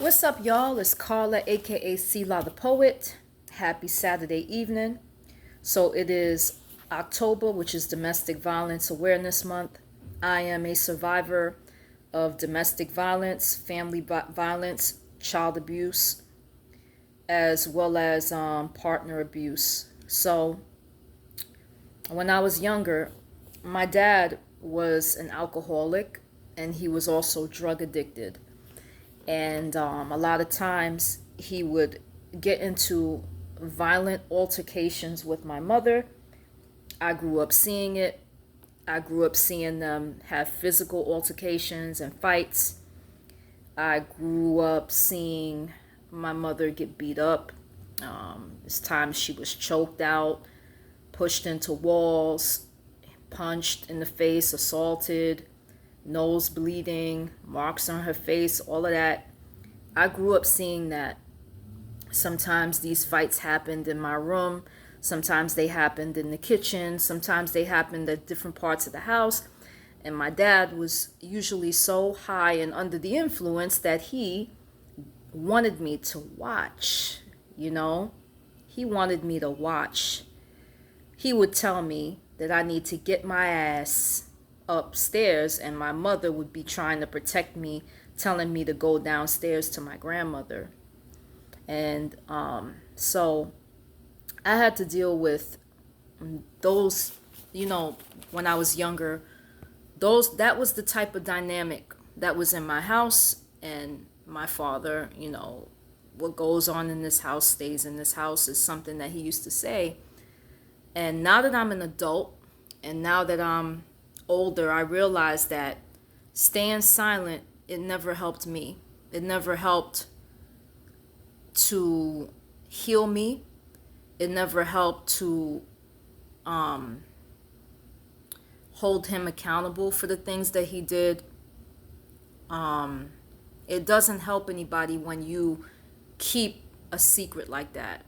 What's up, y'all? It's Carla, aka Sela the Poet. Happy Saturday evening. So it is October, which is Domestic Violence Awareness Month. I am a survivor of domestic violence, family violence, child abuse, as well as partner abuse. So when I was younger, my dad was an alcoholic and he was also drug addicted. And a lot of times he would get into violent altercations with my mother. I grew up seeing it. I grew up seeing them have physical altercations and fights. I grew up seeing my mother get beat up. There's times she was choked out, pushed into walls, punched in the face, assaulted, nose bleeding, marks on her face, all of that. I grew up seeing that. Sometimes these fights happened in my room, sometimes they happened in the kitchen, sometimes they happened at different parts of the house. And my dad was usually so high and under the influence that he wanted me to watch, you know? He wanted me to watch. He would tell me that I need to get my ass upstairs, and my mother would be trying to protect me, telling me to go downstairs to my grandmother. And so I had to deal with those, when I was younger. That was the type of dynamic that was in my house. And my father, what goes on in this house stays in this house, is something that he used to say. And now that I'm an adult and now that I'm older, I realize that staying silent, it never helped me. It never helped to heal me. It never helped to hold him accountable for the things that he did. It doesn't help anybody when you keep a secret like that.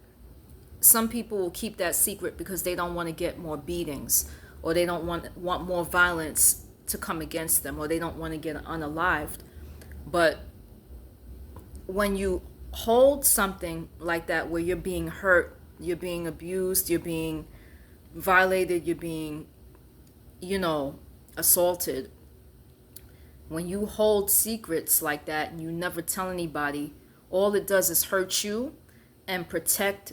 Some people will keep that secret because they don't want to get more beatings, or they don't want more violence to come against them, or they don't want to get unalived. But when you hold something like that, where you're being hurt, you're being abused, you're being violated, you're being, assaulted, when you hold secrets like that and you never tell anybody, all it does is hurt you and protect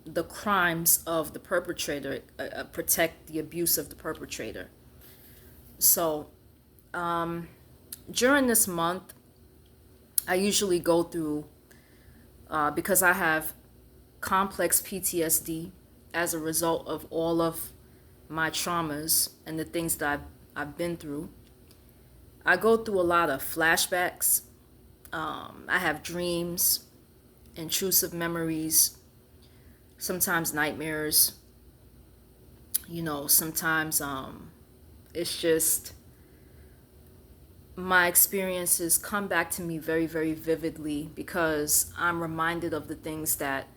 the crimes of the perpetrator, protect the abuse of the perpetrator. So during this month, I usually go through, because I have complex PTSD as a result of all of my traumas and the things that I've been through. I go through a lot of flashbacks. I have dreams, intrusive memories, sometimes nightmares. Sometimes it's just my experiences come back to me very, very vividly because I'm reminded of the things that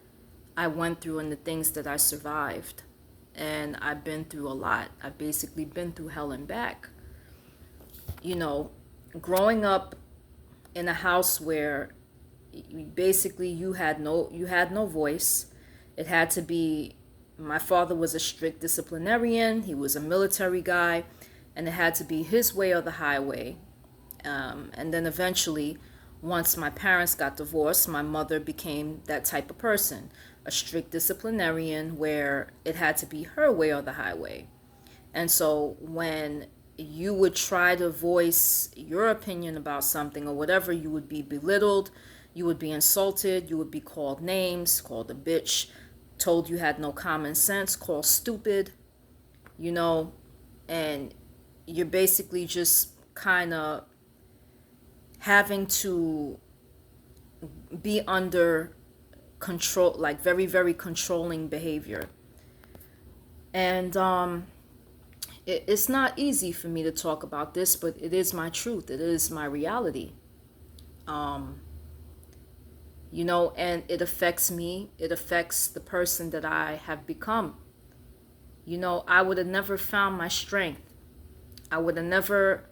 I went through and the things that I survived. And I've been through a lot. I've basically been through hell and back. Growing up in a house where basically you had no voice. It had to be, my father was a strict disciplinarian, he was a military guy, and it had to be his way or the highway. And then eventually, once my parents got divorced, my mother became that type of person, a strict disciplinarian where it had to be her way or the highway. And so when you would try to voice your opinion about something or whatever, you would be belittled, you would be insulted, you would be called names, called a bitch, told you had no common sense, called stupid, and you're basically just kind of having to be under control, like very, very controlling behavior. And it's not easy for me to talk about this, but it is my truth. It is my reality. And it affects me. It affects the person that I have become. I would have never found my strength. I would have never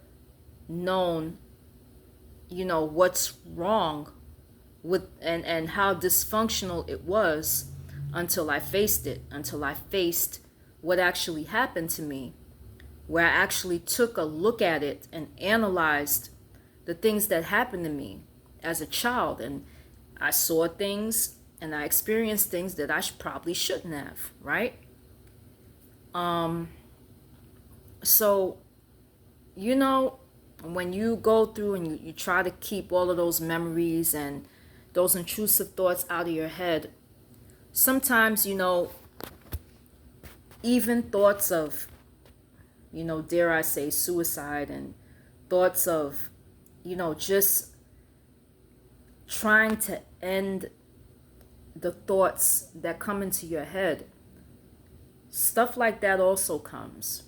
known, what's wrong and how dysfunctional it was until I faced it, until I faced what actually happened to me, where I actually took a look at it and analyzed the things that happened to me as a child. And I saw things and I experienced things that I probably shouldn't have, right? So, you know, when you go through and you try to keep all of those memories and those intrusive thoughts out of your head, sometimes, even thoughts of, dare I say, suicide, and thoughts of, just trying to end the thoughts that come into your head, stuff like that also comes.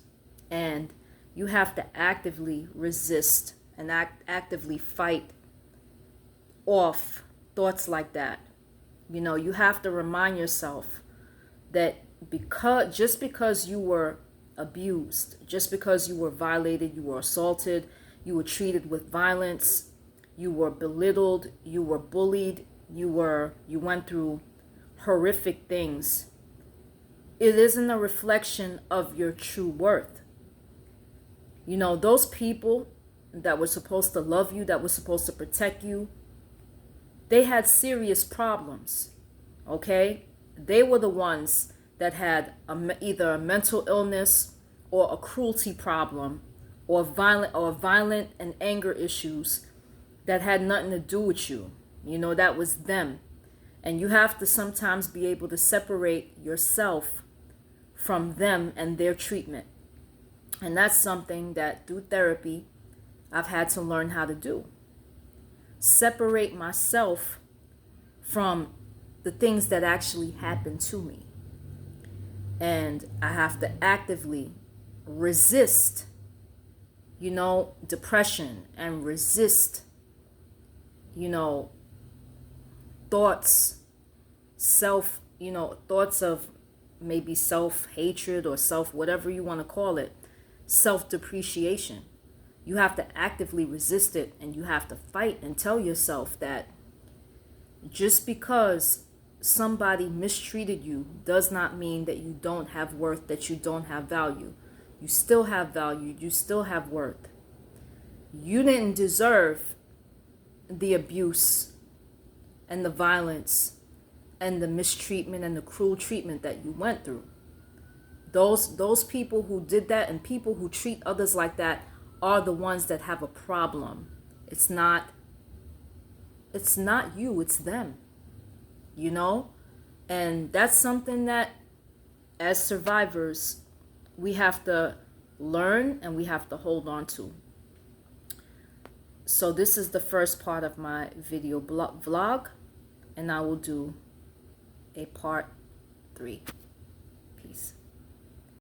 And you have to actively resist and actively fight off thoughts like that. You have to remind yourself that just because you were abused, just because you were violated, you were assaulted, you were treated with violence, you were belittled, you were bullied, you went through horrific things, it isn't a reflection of your true worth. Those people that were supposed to love you, that were supposed to protect you, they had serious problems, okay? They were the ones that had either a mental illness or a cruelty problem or violent and anger issues that had nothing to do with you. That was them. And you have to sometimes be able to separate yourself from them and their treatment. And that's something that through therapy I've had to learn how to do. Separate myself from the things that actually happened to me. And I have to actively resist, depression, and resist, thoughts, thoughts of maybe self-hatred or whatever you want to call it, self-depreciation. You have to actively resist it, and you have to fight and tell yourself that just because somebody mistreated you does not mean that you don't have worth, that you don't have value. You still have value. You still have worth. You didn't deserve the abuse and the violence and the mistreatment and the cruel treatment that you went through. Those people who did that and people who treat others like that are the ones that have a problem. It's not you, it's them. And that's something that as survivors we have to learn and we have to hold on to. So this is the first part of my video vlog, and I will do a part 3.